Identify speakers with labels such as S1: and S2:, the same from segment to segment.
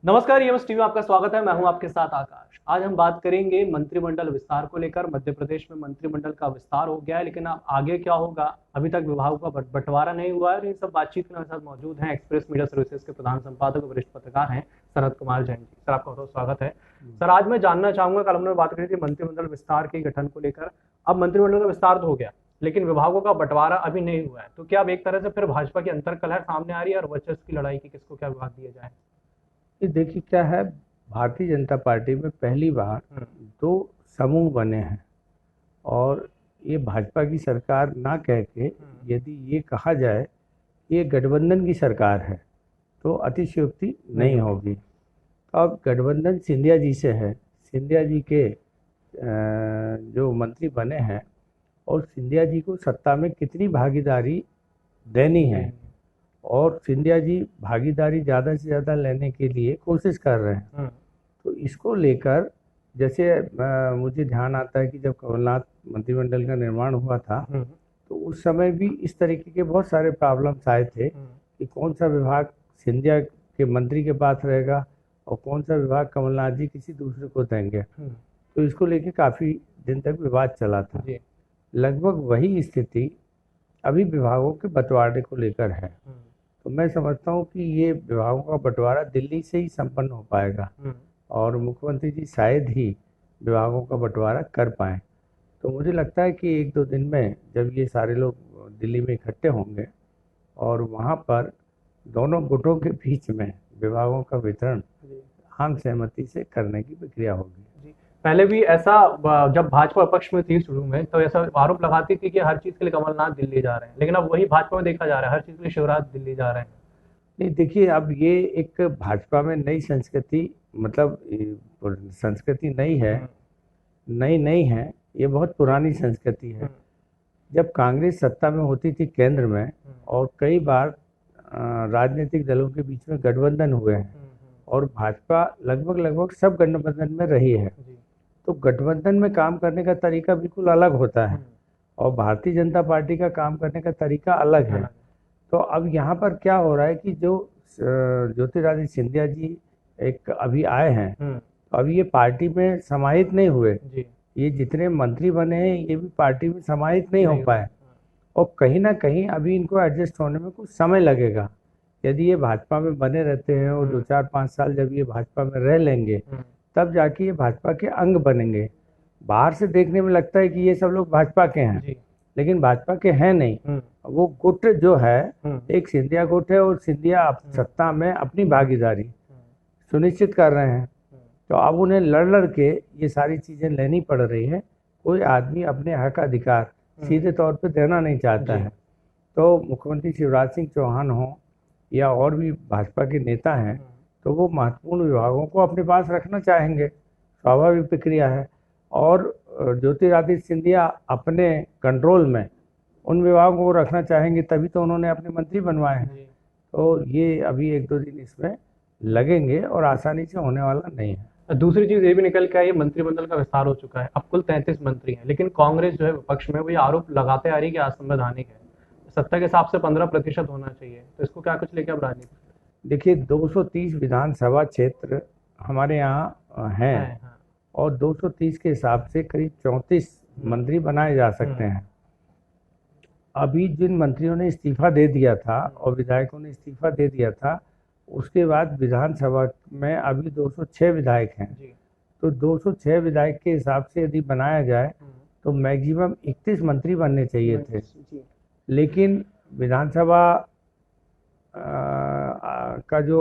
S1: नमस्कार, EMS TV में आपका स्वागत है। मैं हूं आपके साथ आकाश। आज हम बात करेंगे मंत्रिमंडल विस्तार को लेकर। मध्य प्रदेश में मंत्रिमंडल का विस्तार हो गया है, लेकिन अब आगे क्या होगा, अभी तक विभागों का बंटवारा नहीं हुआ है। और ये सब बातचीत में हमारे साथ मौजूद हैं एक्सप्रेस मीडिया सर्विसेज के प्रधान संपादक और वरिष्ठ पत्रकार हैं शरद कुमार जैन जी। सर, आपका बहुत स्वागत है। सर, आज मैं जानना चाहूंगा, कल हमने बात करी थी मंत्रिमंडल विस्तार के गठन को लेकर। अब मंत्रिमंडल का विस्तार तो हो गया, लेकिन विभागों का बंटवारा अभी नहीं हुआ है। तो क्या अब एक तरह से फिर भाजपा की अंतर्कलह सामने आ रही है और वर्चस्व की लड़ाई की किसको क्या विभाग दिया जाए?
S2: ये देखिए क्या है। भारतीय जनता पार्टी में पहली बार दो समूह बने हैं और ये भाजपा की सरकार ना कह के यदि ये कहा जाए कि ये गठबंधन की सरकार है तो अतिशयोक्ति नहीं होगी। तो अब गठबंधन सिंधिया जी से है। सिंधिया जी के जो मंत्री बने हैं और सिंधिया जी को सत्ता में कितनी भागीदारी देनी है और सिंधिया जी भागीदारी ज़्यादा से ज़्यादा लेने के लिए कोशिश कर रहे हैं। तो इसको लेकर जैसे मुझे ध्यान आता है कि जब कमलनाथ मंत्रिमंडल का निर्माण हुआ था तो उस समय भी इस तरीके के बहुत सारे प्रॉब्लम्स आए थे कि कौन सा विभाग सिंधिया के मंत्री के पास रहेगा और कौन सा विभाग कमलनाथ जी किसी दूसरे को देंगे। तो इसको लेके काफ़ी दिन तक विवाद चला था। लगभग वही स्थिति अभी विभागों के बंटवारे को लेकर है। तो मैं समझता हूँ कि ये विभागों का बंटवारा दिल्ली से ही संपन्न हो पाएगा और मुख्यमंत्री जी शायद ही विभागों का बंटवारा कर पाएँ। तो मुझे लगता है कि एक दो दिन में जब ये सारे लोग दिल्ली में इकट्ठे होंगे और वहाँ पर दोनों गुटों के बीच में विभागों का वितरण आम सहमति से करने की प्रक्रिया होगी।
S1: पहले भी ऐसा जब भाजपा विपक्ष में थी शुरू में, तो ऐसा आरोप लगाती थी कि हर चीज के लिए कमलनाथ दिल्ली जा रहे हैं, लेकिन अब वही भाजपा में देखा जा रहा है, हर चीज के लिए शिवराज दिल्ली जा रहे हैं।
S2: नहीं, देखिए अब ये एक भाजपा में नई संस्कृति, मतलब संस्कृति नई है, नई नहीं है, ये बहुत पुरानी संस्कृति है। जब कांग्रेस सत्ता में होती थी केंद्र में और कई बार राजनीतिक दलों के बीच में गठबंधन हुए हैं और भाजपा लगभग लगभग सब गठबंधन में रही है। तो गठबंधन में काम करने का तरीका बिल्कुल अलग होता है और भारतीय जनता पार्टी का काम करने का तरीका अलग है। तो अब यहाँ पर क्या हो रहा है कि जो ज्योतिरादित्य सिंधिया जी एक अभी आए हैं, तो अभी ये पार्टी में समाहित नहीं हुए। ये जितने मंत्री बने हैं ये भी पार्टी में समाहित नहीं हो पाए और कहीं ना कहीं अभी इनको एडजस्ट होने में कुछ समय लगेगा। यदि ये भाजपा में बने रहते हैं और 2-4-5 साल जब ये भाजपा में रह लेंगे तब जाके ये भाजपा के अंग बनेंगे। बाहर से देखने में लगता है कि ये सब लोग भाजपा के हैं, लेकिन भाजपा के हैं नहीं। वो गुट जो है एक सिंधिया गुट है और सिंधिया सत्ता में अपनी भागीदारी सुनिश्चित कर रहे हैं। तो अब उन्हें लड़ लड़ के ये सारी चीज़ें लेनी पड़ रही है। कोई आदमी अपने हक अधिकार सीधे तौर पे देना नहीं चाहता है। तो मुख्यमंत्री शिवराज सिंह चौहान हो या और भी भाजपा के नेता हैं तो वो महत्वपूर्ण विभागों को अपने पास रखना चाहेंगे, स्वाभाविक प्रक्रिया है। और ज्योतिरादित्य सिंधिया अपने कंट्रोल में उन विभागों को रखना चाहेंगे, तभी तो उन्होंने अपने मंत्री बनवाए हैं। तो ये अभी एक दो दिन इसमें लगेंगे और आसानी से होने वाला नहीं है।
S1: दूसरी चीज ये भी निकल के आई है, मंत्रिमंडल का विस्तार हो चुका है, अब कुल 33 मंत्री हैं, लेकिन कांग्रेस जो है विपक्ष में वो ये आरोप लगाते आ रही है कि असंवैधानिक है, सत्ता के हिसाब से 15% होना चाहिए। तो इसको क्या कुछ लेकर अब राजनीति?
S2: देखिए 230 विधानसभा क्षेत्र हमारे यहाँ हैं और 230 के हिसाब से करीब 34 मंत्री बनाए जा सकते हैं। अभी जिन मंत्रियों ने इस्तीफा दे दिया था और विधायकों ने इस्तीफा दे दिया था, उसके बाद विधानसभा में अभी 206 विधायक हैं। तो 206 विधायक के हिसाब से यदि बनाया जाए तो मैक्सिमम 31 मंत्री बनने चाहिए थे, लेकिन विधानसभा का जो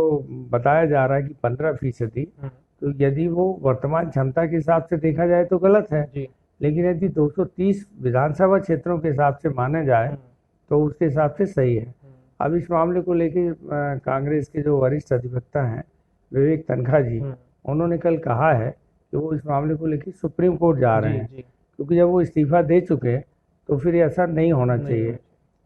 S2: बताया जा रहा है कि 15%, तो यदि वो वर्तमान क्षमता के हिसाब से देखा जाए तो गलत है। लेकिन यदि 230 विधानसभा क्षेत्रों के हिसाब से माने जाए तो उसके हिसाब से सही है। अब इस मामले को लेकर कांग्रेस के जो वरिष्ठ अधिवक्ता हैं विवेक तनखा जी, उन्होंने कल कहा है कि वो इस मामले को लेकर सुप्रीम कोर्ट जा रहे हैं, क्योंकि जब वो इस्तीफा दे चुके तो फिर ऐसा नहीं होना चाहिए।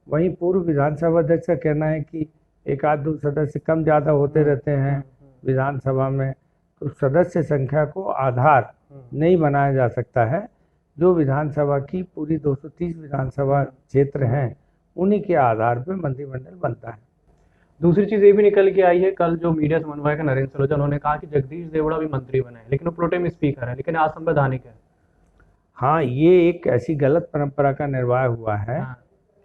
S2: वहीं पूर्व विधानसभा अध्यक्ष का कहना है कि एक आध दो सदस्य कम ज़्यादा होते रहते हैं विधानसभा में, तो सदस्य संख्या को आधार नहीं बनाया जा सकता है। जो विधानसभा की पूरी 230 विधानसभा क्षेत्र हैं उन्हीं के आधार पर मंत्रिमंडल बनता है।
S1: दूसरी चीज ये भी निकल के आई है, कल जो मीडिया समन्वयक नरेंद्र सलूजा, उन्होंने कहा कि जगदीश देवड़ा भी मंत्री बने हैं, लेकिन वो प्रोटेम स्पीकर है, लेकिन असंवैधानिक है।
S2: हाँ, ये एक ऐसी गलत परंपरा का निर्वाह हुआ है
S1: हाँ।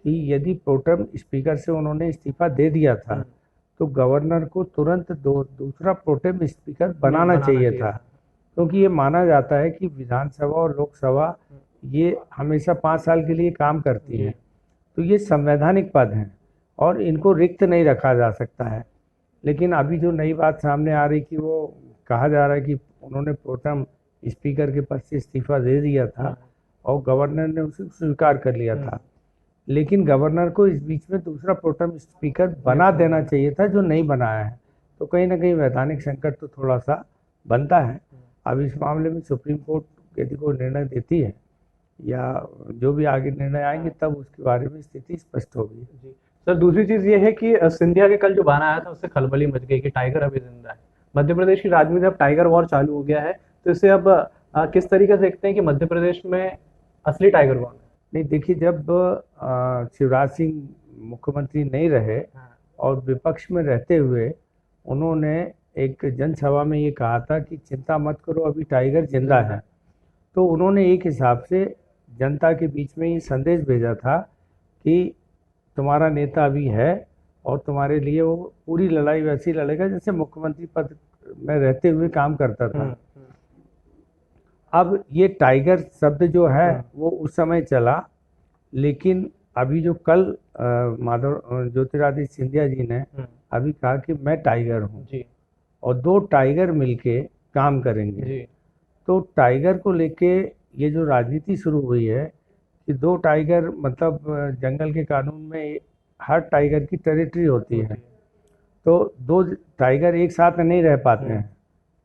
S2: कि यदि प्रोटेम स्पीकर से उन्होंने इस्तीफा दे दिया था तो गवर्नर को तुरंत दूसरा प्रोटेम स्पीकर बनाना चाहिए था, क्योंकि ये माना जाता है कि विधानसभा और लोकसभा ये हमेशा 5 साल के लिए काम करती है, तो ये संवैधानिक पद हैं और इनको रिक्त नहीं रखा जा सकता है। लेकिन अभी जो नई बात सामने आ रही कि वो कहा जा रहा है कि उन्होंने प्रोटेम स्पीकर के पद से इस्तीफा दे दिया था और गवर्नर ने उसे स्वीकार कर लिया था, लेकिन गवर्नर को इस बीच में दूसरा प्रोटेम स्पीकर बना देना चाहिए था, जो नहीं बनाया है। तो कहीं ना कहीं वैधानिक संकट तो थोड़ा सा बनता है। अब इस मामले में सुप्रीम कोर्ट यदि कोई निर्णय देती है या जो भी आगे निर्णय आएंगे तब उसके बारे में स्थिति स्पष्ट होगी।
S1: जी सर, दूसरी चीज ये है कि सिंधिया के कल जो बयान आया था उससे खलबली मच गई कि टाइगर अभी जिंदा है। मध्य प्रदेश की राजनीति में अब टाइगर वॉर चालू हो गया है, तो इसे अब किस तरीके से देखते हैं कि मध्य प्रदेश में असली टाइगर कौन है?
S2: नहीं, देखिए, जब शिवराज सिंह मुख्यमंत्री नहीं रहे और विपक्ष में रहते हुए उन्होंने एक जनसभा में ये कहा था कि चिंता मत करो, अभी टाइगर जिंदा है, तो उन्होंने एक हिसाब से जनता के बीच में ये संदेश भेजा था कि तुम्हारा नेता अभी है और तुम्हारे लिए वो पूरी लड़ाई वैसी लड़ेगा जैसे मुख्यमंत्री पद में रहते हुए काम करता था। अब ये टाइगर शब्द जो है वो उस समय चला, लेकिन अभी जो कल माधव ज्योतिरादित्य सिंधिया जी ने अभी कहा कि मैं टाइगर हूँ और 2 टाइगर मिलके काम करेंगे। तो टाइगर को लेके ये जो राजनीति शुरू हुई है कि 2 टाइगर, मतलब जंगल के कानून में हर टाइगर की टेरिटरी होती है, तो 2 टाइगर एक साथ नहीं रह पाते हैं।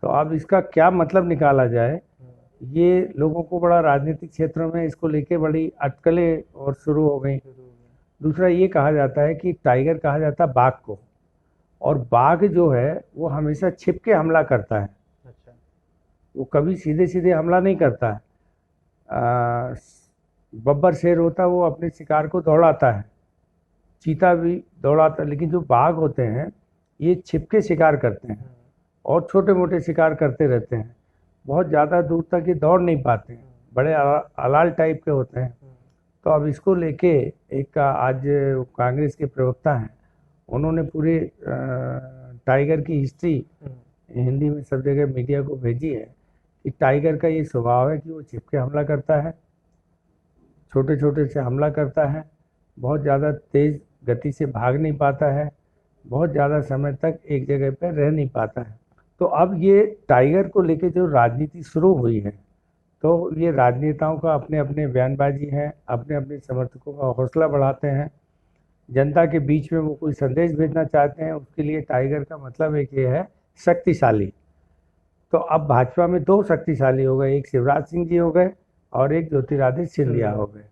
S2: तो अब इसका क्या मतलब निकाला जाए, ये लोगों को बड़ा राजनीतिक क्षेत्रों में इसको लेके बड़ी अटकलें और शुरू हो गई। दूसरा ये कहा जाता है कि टाइगर कहा जाता है बाघ को, और बाघ जो है वो हमेशा छिप के हमला करता है।
S1: अच्छा।
S2: वो कभी सीधे सीधे हमला नहीं करता है। बब्बर शेर होता है वो अपने शिकार को दौड़ाता है, चीता भी दौड़ाता है, लेकिन जो बाघ होते हैं ये छिप के शिकार करते हैं और छोटे मोटे शिकार करते रहते हैं, बहुत ज़्यादा दूर तक ये दौड़ नहीं पाते हैं, बड़े अलाल टाइप के होते हैं। तो अब इसको लेके एक आज कांग्रेस के प्रवक्ता हैं, उन्होंने पूरे टाइगर की हिस्ट्री हिंदी में सब जगह मीडिया को भेजी है कि टाइगर का ये स्वभाव है कि वो छिपके हमला करता है, छोटे छोटे से हमला करता है, बहुत ज़्यादा तेज़ गति से भाग नहीं पाता है, बहुत ज़्यादा समय तक एक जगह पर रह नहीं पाता है। तो अब ये टाइगर को लेके जो राजनीति शुरू हुई है, तो ये राजनेताओं का अपने अपने बयानबाजी है, अपने अपने समर्थकों का हौसला बढ़ाते हैं, जनता के बीच में वो कोई संदेश भेजना चाहते हैं, उसके लिए टाइगर का मतलब एक ये है शक्तिशाली। तो अब भाजपा में 2 शक्तिशाली हो गए, एक शिवराज सिंह जी हो गए और एक ज्योतिरादित्य सिंधिया हो गए।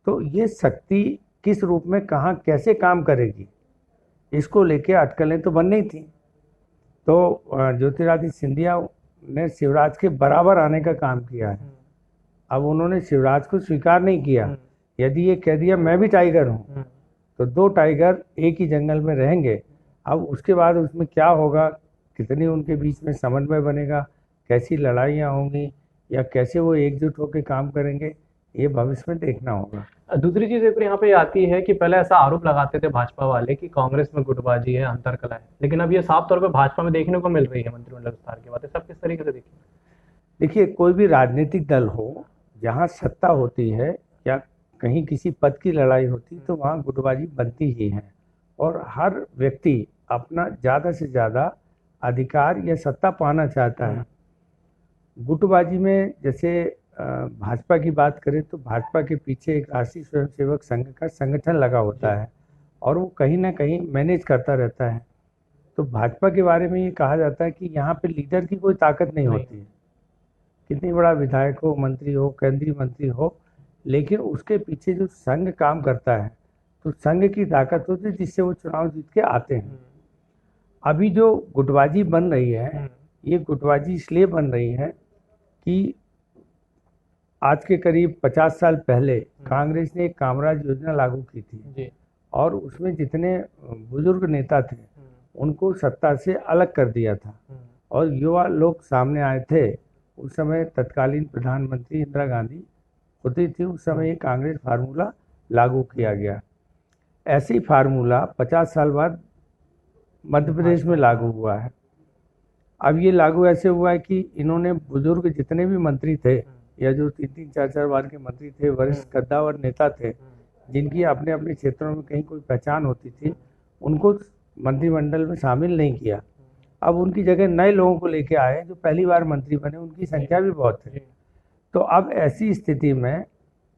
S2: तो ये शक्ति किस रूप में कहाँ कैसे काम करेगी, इसको लेके अटकलें तो बन रही थी। तो ज्योतिरादित्य सिंधिया ने शिवराज के बराबर आने का काम किया है। अब उन्होंने शिवराज को स्वीकार नहीं किया, यदि ये कह दिया मैं भी टाइगर हूँ तो 2 टाइगर एक ही जंगल में रहेंगे। अब उसके बाद उसमें क्या होगा, कितनी उनके बीच में समन्वय बनेगा, कैसी लड़ाइयाँ होंगी या कैसे वो एकजुट होकर काम करेंगे, ये भविष्य में देखना होगा।
S1: दूसरी चीज एक यहाँ पे आती है कि पहले ऐसा आरोप लगाते थे भाजपा वाले कि कांग्रेस में गुटबाजी है, अंतरकलह है, लेकिन अब ये साफ तौर पे भाजपा में देखने को मिल रही है मंत्रिमंडल विस्तार की बातें। सब किस तरीके से देखिए?
S2: देखिए, कोई भी राजनीतिक दल हो, जहाँ सत्ता होती है या कहीं किसी पद की लड़ाई होती तो वहाँ गुटबाजी बनती ही है, और हर व्यक्ति अपना ज़्यादा से ज़्यादा अधिकार या सत्ता पाना चाहता है। गुटबाजी में जैसे भाजपा की बात करें तो भाजपा के पीछे एक राष्ट्रीय स्वयंसेवक संघ का संगठन लगा होता है और वो कहीं ना कहीं मैनेज करता रहता है। तो भाजपा के बारे में ये कहा जाता है कि यहाँ पे लीडर की कोई ताकत नहीं होती है, कितनी बड़ा विधायक हो, मंत्री हो, केंद्रीय मंत्री हो, लेकिन उसके पीछे जो संघ काम करता है तो संघ की ताकत होती है जिससे वो चुनाव जीत के आते हैं। अभी जो गुटबाजी बन रही है, ये गुटबाजी इसलिए बन रही है कि आज के करीब 50 साल पहले कांग्रेस ने एक कामराज योजना लागू की थी और उसमें जितने बुजुर्ग नेता थे उनको सत्ता से अलग कर दिया था और युवा लोग सामने आए थे। उस समय तत्कालीन प्रधानमंत्री इंदिरा गांधी होती थी। उस समय ये कांग्रेस फार्मूला लागू किया गया। ऐसे ही फार्मूला 50 साल बाद मध्य प्रदेश में लागू हुआ है। अब ये लागू ऐसे हुआ है कि इन्होंने बुजुर्ग जितने भी मंत्री थे या जो 3-3, 4-4 बार के मंत्री थे, वरिष्ठ कद्दावर नेता थे, जिनकी अपने अपने क्षेत्रों में कहीं कोई पहचान होती थी, उनको मंत्रिमंडल में शामिल नहीं किया। अब उनकी जगह नए लोगों को लेके आए जो पहली बार मंत्री बने, उनकी संख्या भी बहुत है। तो अब ऐसी स्थिति में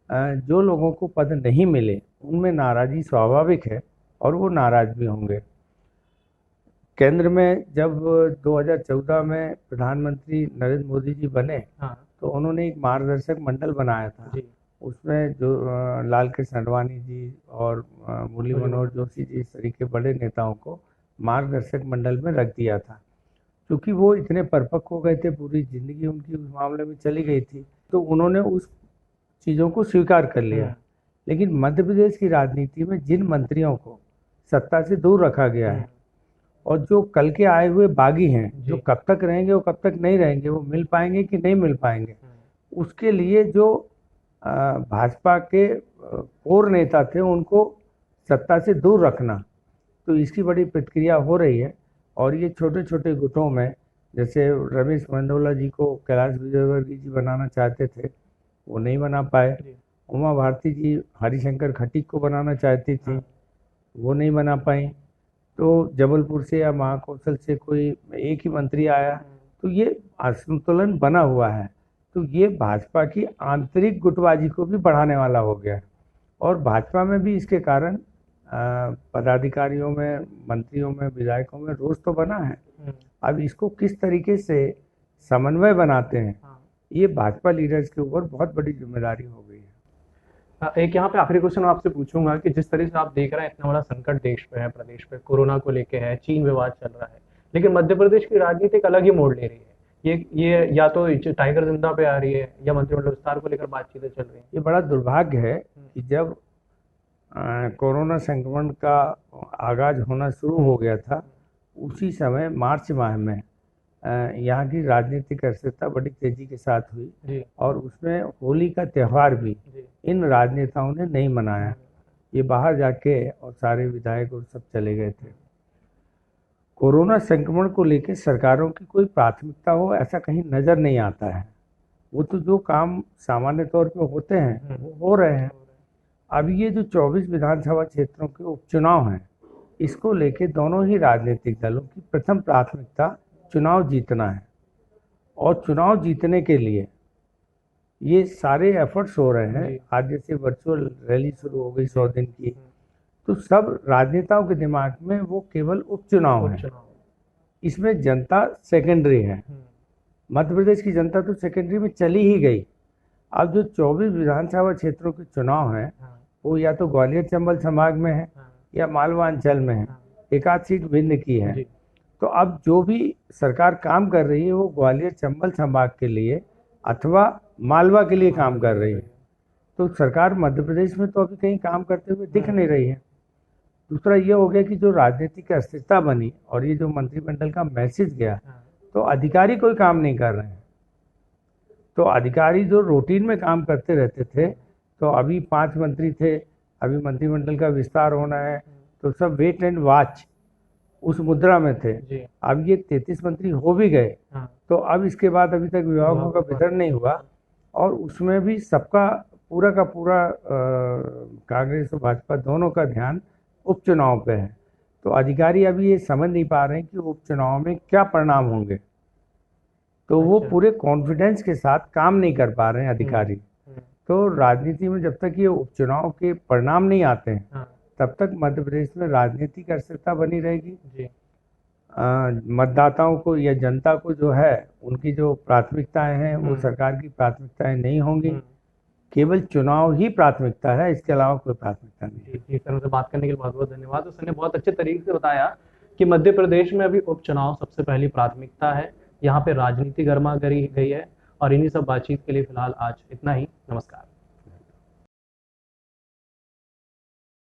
S2: जो लोगों को पद नहीं मिले उनमें नाराजगी स्वाभाविक है और वो नाराज भी होंगे। केंद्र में जब 2014 में प्रधानमंत्री नरेंद्र मोदी जी बने तो उन्होंने एक मार्गदर्शक मंडल बनाया था। उसमें जो लाल कृष्ण आडवाणी जी और मुरली मनोहर जोशी जी, इस तरीके बड़े नेताओं को मार्गदर्शक मंडल में रख दिया था। क्योंकि वो इतने परिपक्व हो गए थे, पूरी जिंदगी उनकी उस मामले में चली गई थी, तो उन्होंने उस चीज़ों को स्वीकार कर लिया। लेकिन मध्य प्रदेश की राजनीति में जिन मंत्रियों को सत्ता से दूर रखा गया है और जो कल के आए हुए बागी हैं, जो कब तक रहेंगे वो कब तक नहीं रहेंगे, वो मिल पाएंगे कि नहीं मिल पाएंगे, उसके लिए जो भाजपा के कोर नेता थे उनको सत्ता से दूर रखना, तो इसकी बड़ी प्रतिक्रिया हो रही है। और ये छोटे छोटे गुटों में, जैसे रमेश मेंदोला जी को कैलाश विजयवर्गीय जी बनाना चाहते थे, वो नहीं बना पाए। उमा भारती जी हरिशंकर खटीक को बनाना चाहती थी, वो नहीं बना पाई। तो जबलपुर से या महाकौशल से कोई एक ही मंत्री आया, तो ये असंतुलन बना हुआ है। तो ये भाजपा की आंतरिक गुटबाजी को भी बढ़ाने वाला हो गया और भाजपा में भी इसके कारण पदाधिकारियों में, मंत्रियों में, विधायकों में रोष तो बना है। अब इसको किस तरीके से समन्वय बनाते हैं, ये भाजपा लीडर्स के ऊपर बहुत बड़ी जिम्मेदारी हो गई है।
S1: एक यहाँ पे आखिरी क्वेश्चन आपसे पूछूंगा कि जिस तरह से आप देख रहे हैं इतना बड़ा संकट देश पे है, प्रदेश पे कोरोना को लेके है, चीन विवाद चल रहा है, लेकिन मध्य प्रदेश की राजनीति एक अलग ही मोड़ ले रही है। ये या तो टाइगर जिंदा पे आ रही है या मंत्रिमंडल विस्तार को लेकर बातचीतें चल रही है।
S2: ये बड़ा दुर्भाग्य है कि जब कोरोना संक्रमण का आगाज होना शुरू हो गया था, उसी समय मार्च माह में यहाँ की राजनीतिक अस्थिरता बड़ी तेजी के साथ हुई और उसमें होली का त्यौहार भी इन राजनेताओं ने नहीं मनाया। ये बाहर जाके और सारे विधायक और सब चले गए थे। कोरोना संक्रमण को लेकर सरकारों की कोई प्राथमिकता हो ऐसा कहीं नज़र नहीं आता है। वो तो जो काम सामान्य तौर पे होते हैं वो हो रहे हैं। अब ये जो 24 विधानसभा क्षेत्रों के उपचुनाव हैं, इसको लेके दोनों ही राजनीतिक दलों की प्रथम प्राथमिकता चुनाव जीतना है और चुनाव जीतने के लिए ये सारे एफर्ट्स हो रहे हैं। आज जैसे वर्चुअल रैली शुरू हो गई 100 दिन की, तो सब राजनेताओं के दिमाग में वो केवल उपचुनाव है, इसमें जनता सेकेंडरी है। मध्य प्रदेश की जनता तो सेकेंडरी में चली ही गई। अब जो 24 विधानसभा क्षेत्रों के चुनाव हैं वो या तो ग्वालियर चंबल संभाग में है या मालवा अंचल में है, एक आध सीट भिन्न की है। तो अब जो भी सरकार काम कर रही है वो ग्वालियर चंबल संभाग के लिए अथवा मालवा के लिए काम कर रही है। तो सरकार मध्य प्रदेश में तो अभी कहीं काम करते हुए दिख नहीं रही है। दूसरा ये हो गया कि जो राजनीतिक अस्थिरता बनी और ये जो मंत्रिमंडल का मैसेज गया, तो अधिकारी कोई काम नहीं कर रहे हैं। तो अधिकारी जो रूटीन में काम करते रहते थे, तो अभी 5 मंत्री थे, अभी मंत्रिमंडल का विस्तार होना है, तो सब वेट एंड वॉच उस मुद्रा में थे। अब ये 33 मंत्री हो भी गए, तो अब इसके बाद अभी तक विभागों का वितरण नहीं हुआ और उसमें भी सबका पूरा का पूरा कांग्रेस और भाजपा दोनों का ध्यान उपचुनाव पे है। तो अधिकारी अभी ये समझ नहीं पा रहे हैं कि उपचुनाव में क्या परिणाम होंगे, तो वो पूरे कॉन्फिडेंस के साथ काम नहीं कर पा रहे हैं अधिकारी। तो राजनीति में जब तक ये उपचुनाव के परिणाम नहीं आते हैं तब तक मध्य प्रदेश में राजनीतिक अस्थिरता बनी रहेगी। मतदाताओं को या जनता को जो है उनकी जो प्राथमिकताएं हैं वो सरकार की प्राथमिकताएं नहीं होंगी, केवल चुनाव ही प्राथमिकता है, इसके अलावा कोई प्राथमिकता नहीं।
S1: इस तरह से बात करने के लिए बहुत बहुत धन्यवाद। उसने बहुत अच्छे तरीके से बताया कि मध्य प्रदेश में अभी उपचुनाव सबसे पहली प्राथमिकता है, यहाँ पे राजनीति गर्मा गई है और इन्हीं सब बातचीत के लिए फिलहाल आज इतना ही। नमस्कार।